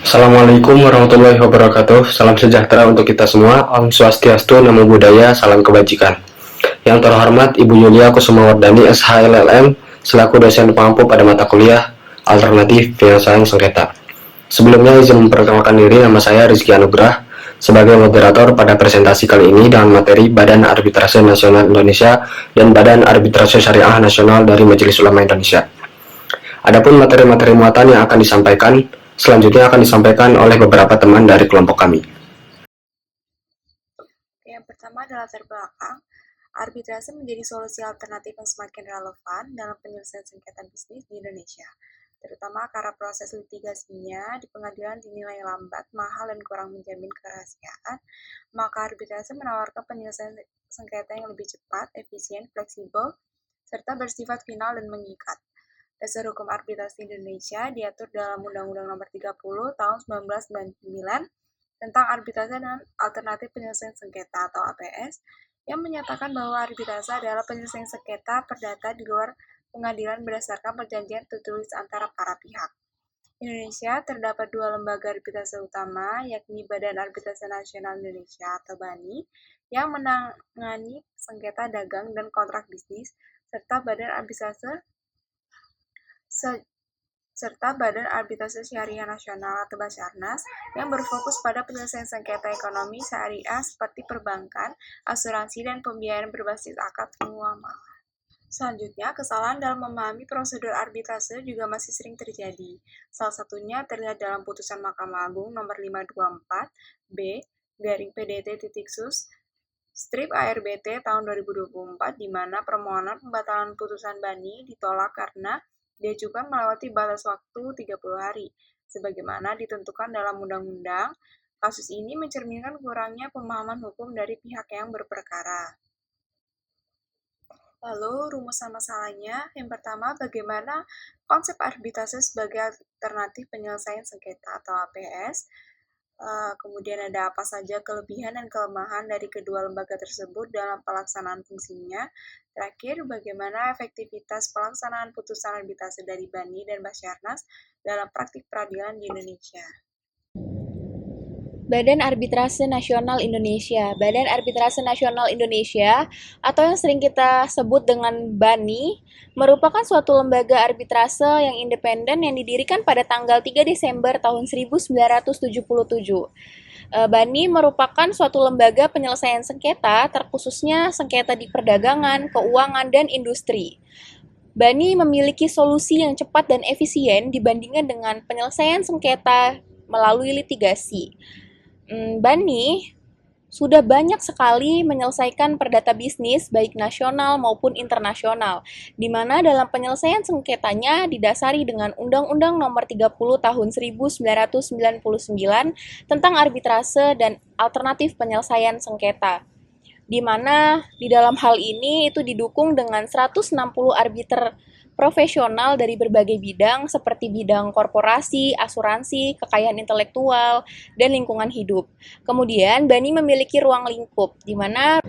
Assalamualaikum warahmatullahi wabarakatuh. Salam sejahtera untuk kita semua. Om Swastiastu, Namo Buddhaya, salam kebajikan. Yang terhormat Ibu Yulia Kusumawardani, SHLLM, selaku dosen pemampu pada mata kuliah Alternatif Penyelesaian Sengketa. Sebelumnya izin memperkenalkan diri, nama saya Rizky Anugrah sebagai moderator pada presentasi kali ini dengan materi Badan Arbitrase Nasional Indonesia dan Badan Arbitrase Syariah Nasional dari Majelis Ulama Indonesia. Adapun materi-materi muatan yang akan disampaikan selanjutnya akan disampaikan oleh beberapa teman dari kelompok kami. Yang pertama adalah latar belakang. Arbitrase menjadi solusi alternatif yang semakin relevan dalam penyelesaian sengketa bisnis di Indonesia, terutama karena proses litigasinya di pengadilan dinilai lambat, mahal, dan kurang menjamin kerahasiaan. Maka arbitrase menawarkan penyelesaian sengketa yang lebih cepat, efisien, fleksibel, serta bersifat final dan mengikat. Dasar hukum arbitrase Indonesia diatur dalam Undang-Undang Nomor 30 Tahun 1999 tentang arbitrase dan alternatif penyelesaian sengketa atau APS, yang menyatakan bahwa arbitrase adalah penyelesaian sengketa perdata di luar pengadilan berdasarkan perjanjian tertulis antara para pihak. Di Indonesia terdapat dua lembaga arbitrase utama, yakni Badan Arbitrase Nasional Indonesia atau BANI, yang menangani sengketa dagang dan kontrak bisnis, serta Badan Arbitrase Syariah Nasional atau Basarnas yang berfokus pada penyelesaian sengketa ekonomi syariah seperti perbankan, asuransi, dan pembiayaan berbasis akad muamalah. Selanjutnya, kesalahan dalam memahami prosedur arbitrase juga masih sering terjadi. Salah satunya terlihat dalam putusan Mahkamah Agung nomor 524 B/P-Sus/ARBT tahun 2024 di mana permohonan pembatalan putusan BANI ditolak karena diajukan melewati batas waktu 30 hari. Sebagaimana ditentukan dalam undang-undang, kasus ini mencerminkan kurangnya pemahaman hukum dari pihak yang berperkara. Lalu, rumusan masalahnya, yang pertama, bagaimana konsep arbitrase sebagai alternatif penyelesaian sengketa atau APS, kemudian ada apa saja kelebihan dan kelemahan dari kedua lembaga tersebut dalam pelaksanaan fungsinya. Terakhir, bagaimana efektivitas pelaksanaan putusan arbitrase dari BANI dan Basarnas dalam praktik peradilan di Indonesia. Badan Arbitrase Nasional Indonesia. Badan Arbitrase Nasional Indonesia atau yang sering kita sebut dengan BANI merupakan suatu lembaga arbitrase yang independen yang didirikan pada tanggal 3 Desember tahun 1977. BANI merupakan suatu lembaga penyelesaian sengketa, terkhususnya sengketa di perdagangan, keuangan, dan industri. BANI memiliki solusi yang cepat dan efisien dibandingkan dengan penyelesaian sengketa melalui litigasi. BANI sudah banyak sekali menyelesaikan perdata bisnis baik nasional maupun internasional, di mana dalam penyelesaian sengketanya didasari dengan Undang-Undang Nomor 30 Tahun 1999 tentang arbitrase dan alternatif penyelesaian sengketa, di mana di dalam hal ini itu didukung dengan 160 arbiter profesional dari berbagai bidang seperti bidang korporasi, asuransi, kekayaan intelektual, dan lingkungan hidup. Kemudian BANI memiliki ruang lingkup, di mana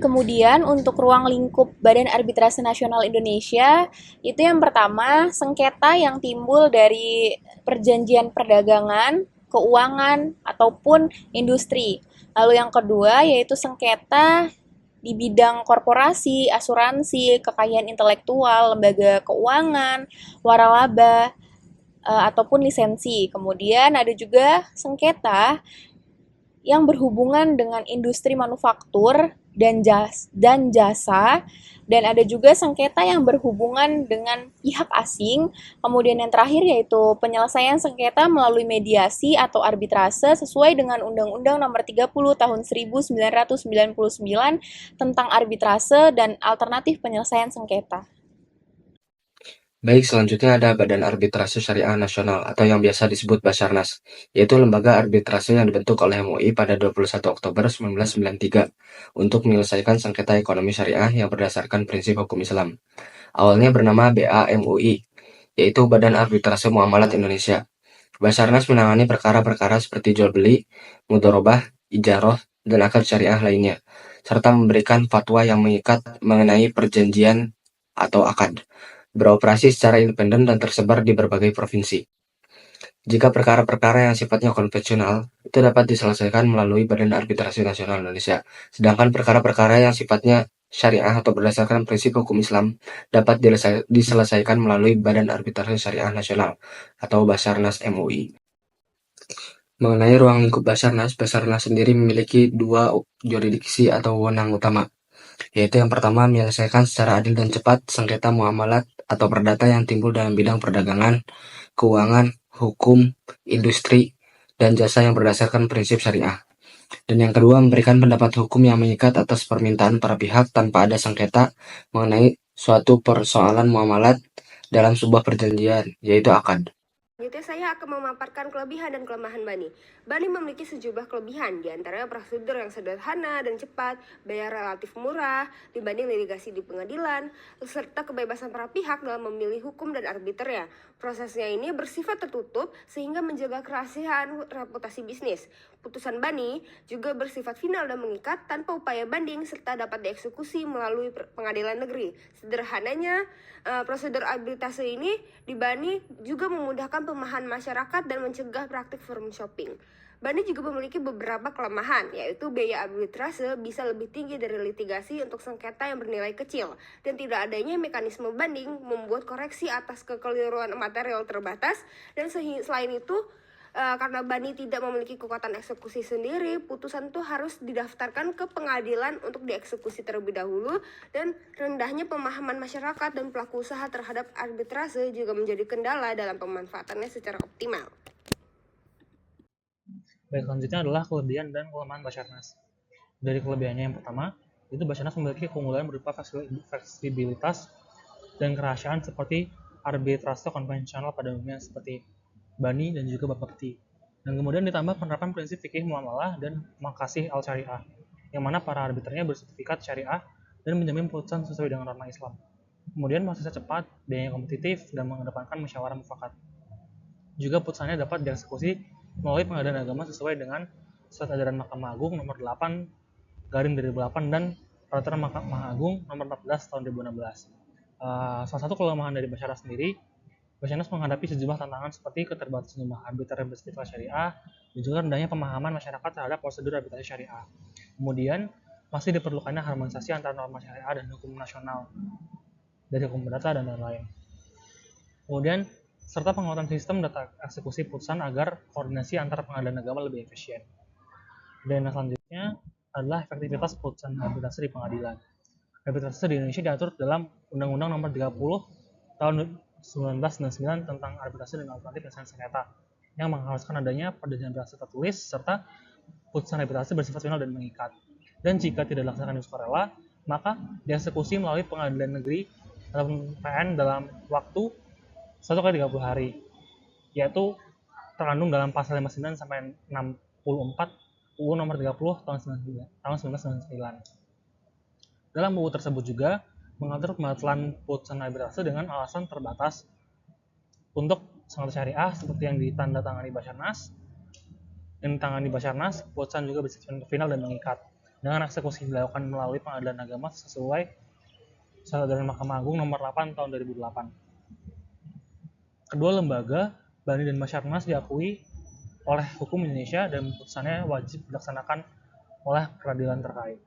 kemudian untuk ruang lingkup Badan Arbitrase Nasional Indonesia, itu yang pertama, sengketa yang timbul dari perjanjian perdagangan, keuangan, ataupun industri. Lalu yang kedua yaitu sengketa di bidang korporasi, asuransi, kekayaan intelektual, lembaga keuangan, waralaba, ataupun lisensi. Kemudian ada juga sengketa yang berhubungan dengan industri manufaktur dan jasa, dan ada juga sengketa yang berhubungan dengan pihak asing. Kemudian yang terakhir yaitu penyelesaian sengketa melalui mediasi atau arbitrase sesuai dengan Undang-Undang Nomor 30 Tahun 1999 tentang arbitrase dan alternatif penyelesaian sengketa. Baik, selanjutnya ada Badan Arbitrase Syariah Nasional atau yang biasa disebut Basarnas, yaitu lembaga arbitrase yang dibentuk oleh MUI pada 21 Oktober 1993 untuk menyelesaikan sengketa ekonomi syariah yang berdasarkan prinsip hukum Islam. Awalnya bernama BAMUI, yaitu Badan Arbitrase Muamalat Indonesia. Basarnas menangani perkara-perkara seperti jual beli, mudharabah, ijarah, dan akad syariah lainnya, serta memberikan fatwa yang mengikat mengenai perjanjian atau akad. Beroperasi secara independen dan tersebar di berbagai provinsi. Jika perkara-perkara yang sifatnya konvensional, itu dapat diselesaikan melalui Badan Arbitrase Nasional Indonesia. Sedangkan perkara-perkara yang sifatnya syariah atau berdasarkan prinsip hukum Islam dapat diselesaikan melalui Badan Arbitrase Syariah Nasional atau Basarnas MUI. Mengenai ruang lingkup Basarnas, Basarnas sendiri memiliki dua jurisdiksi atau wewenang utama, yaitu yang pertama menyelesaikan secara adil dan cepat sengketa muamalat atau perdata yang timbul dalam bidang perdagangan, keuangan, hukum, industri, dan jasa yang berdasarkan prinsip syariah. Dan yang kedua, memberikan pendapat hukum yang mengikat atas permintaan para pihak tanpa ada sengketa mengenai suatu persoalan muamalat dalam sebuah perjanjian, yaitu akad. Selanjutnya saya akan memaparkan kelebihan dan kelemahan BANI. BANI memiliki sejumlah kelebihan, diantaranya prosedur yang sederhana dan cepat, biaya relatif murah dibanding litigasi di pengadilan, serta kebebasan para pihak dalam memilih hukum dan arbiternya. Prosesnya ini bersifat tertutup sehingga menjaga kerahasiaan reputasi bisnis. Putusan BANI juga bersifat final dan mengikat tanpa upaya banding serta dapat dieksekusi melalui pengadilan negeri. Sederhananya, prosedur arbitrase ini di BANI juga memudahkan pemahaman masyarakat dan mencegah praktik forum shopping. BANI juga memiliki beberapa kelemahan, yaitu biaya arbitrase bisa lebih tinggi dari litigasi untuk sengketa yang bernilai kecil, dan tidak adanya mekanisme banding membuat koreksi atas kekeliruan material terbatas, dan selain itu, karena BANI tidak memiliki kekuatan eksekusi sendiri, putusan itu harus didaftarkan ke pengadilan untuk dieksekusi terlebih dahulu, dan rendahnya pemahaman masyarakat dan pelaku usaha terhadap arbitrase juga menjadi kendala dalam pemanfaatannya secara optimal. Baik, selanjutnya adalah kelebihan dan kelemahan Basarnas. Dari kelebihannya yang pertama, itu Basarnas memiliki keunggulan berupa fleksibilitas dan kerahasiaan seperti arbitrase konvensional pada umumnya seperti BANI dan juga Bapepti. Dan kemudian ditambah penerapan prinsip fikih muamalah dan makasih al-syariah, yang mana para arbiternya bersertifikat syariah dan menjamin putusan sesuai dengan norma Islam. Kemudian prosesnya cepat, biayanya kompetitif, dan mengedepankan musyawarah mufakat. Juga putusannya dapat dieksekusi melalui pengadilan agama sesuai dengan Surat Edaran Mahkamah Agung nomor 8/2008 dan Peraturan Mahkamah Agung nomor 14 tahun 2016. Salah satu kelemahan dari Basarnas sendiri, Basarnas menghadapi sejumlah tantangan seperti keterbatasan jumlah arbiter yang bersifat syariah dan juga rendahnya pemahaman masyarakat terhadap prosedur arbitrase syariah. Kemudian masih diperlukannya harmonisasi antara norma syariah dan hukum nasional dari hukum perdata dan lain-lain. Kemudian serta penguatan sistem data eksekusi putusan agar koordinasi antara pengadilan agama lebih efisien. Dan yang selanjutnya adalah efektivitas putusan arbitrase di pengadilan. Arbitrase di Indonesia diatur dalam Undang-Undang Nomor 30 Tahun 1999 tentang arbitrase dan alternatif penyelesaian sengketa, yang mengharuskan adanya perjanjian arbitrase tertulis serta putusan arbitrase bersifat final dan mengikat. Dan jika tidak dilaksanakan di sukarela, maka dieksekusi melalui pengadilan negeri atau PN dalam waktu 1x30 hari, yaitu terkandung dalam pasal 59 sampai 64 UU nomor 30 tahun 1999. Dalam UU tersebut juga mengatur pembatalan putusan arbitrase dengan alasan terbatas untuk sengketa syariah seperti yang ditandatangani Basarnas. Putusan juga bersifat final dan mengikat dengan eksekusi dilakukan melalui pengadilan agama sesuai Surat Edaran Mahkamah Agung nomor 8 tahun 2008. Kedua lembaga, BANI dan Basarnas, diakui oleh hukum Indonesia dan putusannya wajib dilaksanakan oleh peradilan terkait.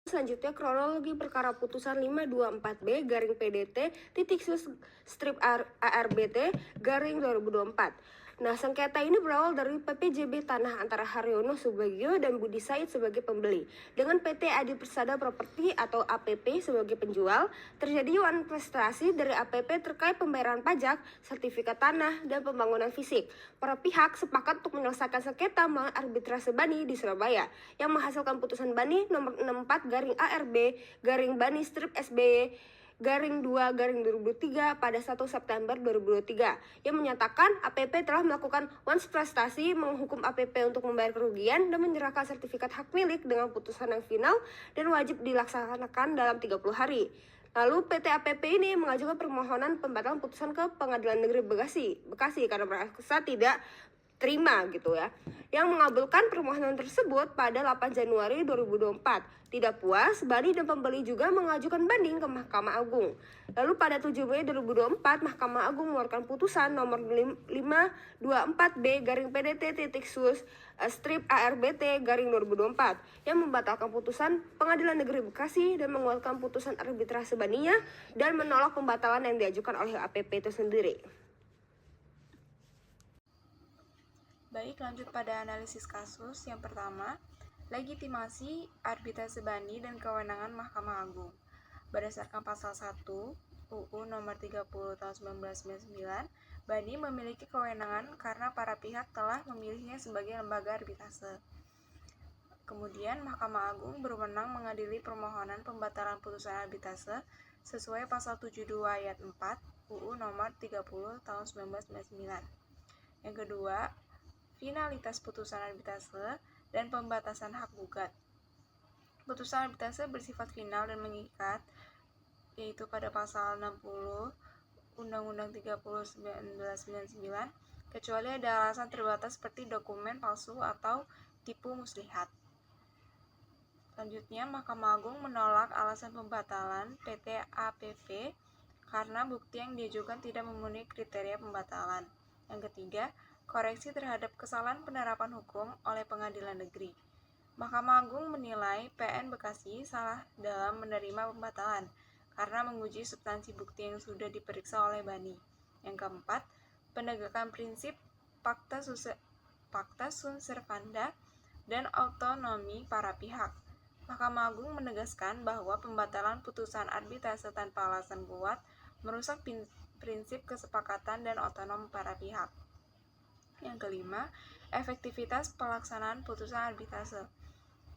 Selanjutnya, kronologi perkara putusan 524B/PDT/ARBT/2024. Nah, sengketa ini berawal dari PPJB tanah antara Haryono Subagio dan Budi Said sebagai pembeli, dengan PT Adi Persada Properti atau APP sebagai penjual. Terjadi prestasi dari APP terkait pembayaran pajak, sertifikat tanah, dan pembangunan fisik. Para pihak sepakat untuk menyelesaikan sengketa melalui arbitrase BANI di Surabaya, yang menghasilkan putusan BANI nomor 64/ARB/BANI-SBY /2/2023 pada 1 September 2023 yang menyatakan APP telah melakukan prestasi menghukum APP untuk membayar kerugian dan menyerahkan sertifikat hak milik dengan putusan yang final dan wajib dilaksanakan dalam 30 hari. Lalu PT APP ini mengajukan permohonan pembatalan putusan ke Pengadilan Negeri Bekasi karena merasa tidak terima gitu ya, yang mengabulkan permohonan tersebut pada 8 Januari 2024. Tidak puas, Bani dan pembeli juga mengajukan banding ke Mahkamah Agung. Lalu pada 7 Mei 2024, Mahkamah Agung mengeluarkan putusan nomor 524B/PDT-SUS/ARBT/2024 yang membatalkan putusan Pengadilan Negeri Bekasi dan mengeluarkan putusan arbitrase Baninya dan menolak pembatalan yang diajukan oleh APP itu sendiri. Baik, lanjut pada analisis kasus. Yang pertama, legitimasi arbitrase Bani dan kewenangan Mahkamah Agung. Berdasarkan pasal 1 UU nomor 30 tahun 1999, Bani memiliki kewenangan karena para pihak telah memilihnya sebagai lembaga arbitrase. Kemudian, Mahkamah Agung berwenang mengadili permohonan pembatalan putusan arbitrase sesuai pasal 72 ayat 4 UU nomor 30 tahun 1999. Yang kedua, finalitas putusan arbitrase dan pembatasan hak gugat. Putusan arbitrase bersifat final dan mengikat, yaitu pada pasal 60 Undang-Undang 30 1999, kecuali ada alasan terbatas seperti dokumen palsu atau tipu muslihat. Selanjutnya, Mahkamah Agung menolak alasan pembatalan PT APP karena bukti yang diajukan tidak memenuhi kriteria pembatalan. Yang ketiga, koreksi terhadap kesalahan penerapan hukum oleh pengadilan negeri. Mahkamah Agung menilai PN Bekasi salah dalam menerima pembatalan karena menguji substansi bukti yang sudah diperiksa oleh Bani. Yang keempat, penegakan prinsip pacta sunt servanda dan autonomi para pihak. Mahkamah Agung menegaskan bahwa pembatalan putusan arbitrase tanpa alasan kuat merusak prinsip kesepakatan dan otonom para pihak. Yang kelima, efektivitas pelaksanaan putusan arbitrase.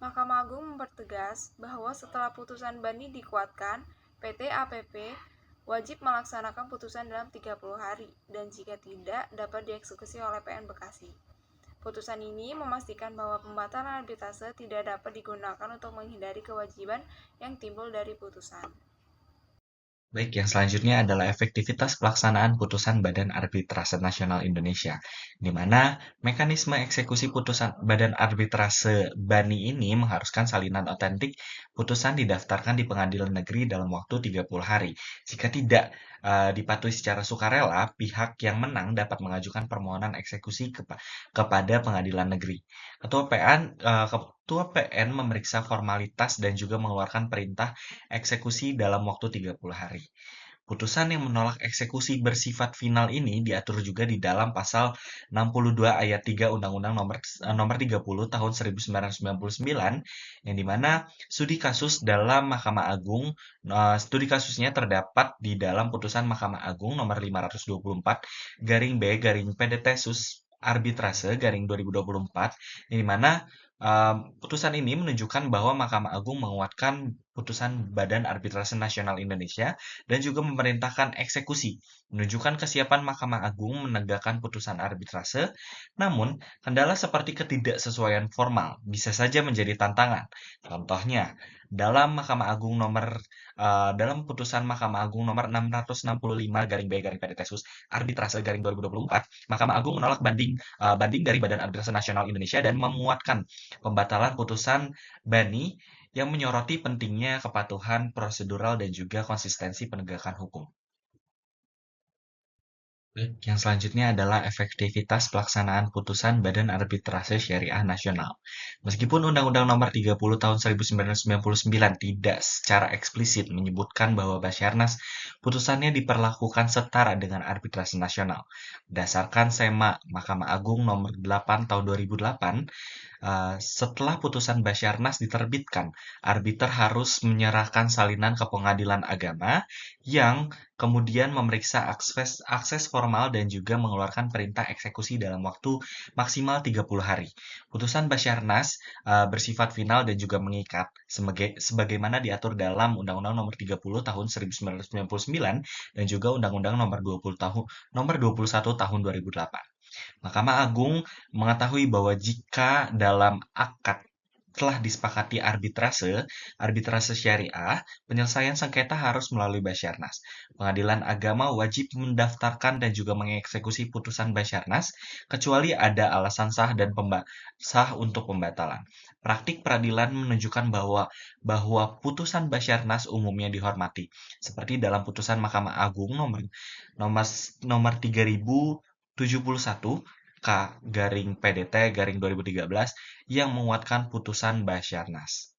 Mahkamah Agung mempertegas bahwa setelah putusan Bani dikuatkan, PT APP wajib melaksanakan putusan dalam 30 hari dan jika tidak dapat dieksekusi oleh PN Bekasi. Putusan ini memastikan bahwa pembatalan arbitrase tidak dapat digunakan untuk menghindari kewajiban yang timbul dari putusan. Baik, yang selanjutnya adalah efektivitas pelaksanaan putusan Badan Arbitrase Nasional Indonesia, di mana mekanisme eksekusi putusan Badan Arbitrase Bani ini mengharuskan salinan otentik putusan didaftarkan di pengadilan negeri dalam waktu 30 hari. Jika tidak dipatuhi secara sukarela, pihak yang menang dapat mengajukan permohonan eksekusi kepada pengadilan negeri. Ketua PN memeriksa formalitas dan juga mengeluarkan perintah eksekusi dalam waktu 30 hari. Putusan yang menolak eksekusi bersifat final ini diatur juga di dalam pasal 62 ayat 3 Undang-Undang nomor 30 tahun 1999 yang dimana studi kasus dalam Mahkamah Agung, studi kasusnya terdapat di dalam putusan Mahkamah Agung nomor 524/B/PDT-SUS arbitrase garing 2024 yang dimana putusan ini menunjukkan bahwa Mahkamah Agung menguatkan putusan Badan Arbitrase Nasional Indonesia dan juga memerintahkan eksekusi, menunjukkan kesiapan Mahkamah Agung menegakkan putusan arbitrase. Namun, kendala seperti ketidaksesuaian formal bisa saja menjadi tantangan. Contohnya, dalam dalam putusan Mahkamah Agung nomor 665/B/PDT-SUS arbitrase garing 2024, Mahkamah Agung menolak banding dari Badan Arbitrase Nasional Indonesia dan memuatkan pembatalan putusan Bani yang menyoroti pentingnya kepatuhan prosedural dan juga konsistensi penegakan hukum. Yang selanjutnya adalah efektivitas pelaksanaan putusan Badan Arbitrase Syariah Nasional. Meskipun Undang-Undang Nomor 30 Tahun 1999 tidak secara eksplisit menyebutkan bahwa Basarnas putusannya diperlakukan setara dengan arbitrase nasional. Berdasarkan SEMA Mahkamah Agung Nomor 8 Tahun 2008, setelah putusan Basarnas diterbitkan, arbiter harus menyerahkan salinan ke pengadilan agama yang kemudian memeriksa akses formal dan juga mengeluarkan perintah eksekusi dalam waktu maksimal 30 hari. Putusan Basarnas bersifat final dan juga mengikat sebagaimana diatur dalam Undang-Undang Nomor 30 Tahun 1999 dan juga Undang-Undang Nomor 21 Tahun 2008. Mahkamah Agung mengetahui bahwa jika dalam akad telah disepakati arbitrase syariah, penyelesaian sengketa harus melalui Basyarnas. Pengadilan agama wajib mendaftarkan dan juga mengeksekusi putusan Basyarnas, kecuali ada alasan sah untuk pembatalan. Praktik peradilan menunjukkan bahwa putusan Basyarnas umumnya dihormati, seperti dalam putusan Mahkamah Agung nomor 3071 K garing PDT garing 2013 yang menguatkan putusan Basyarnas.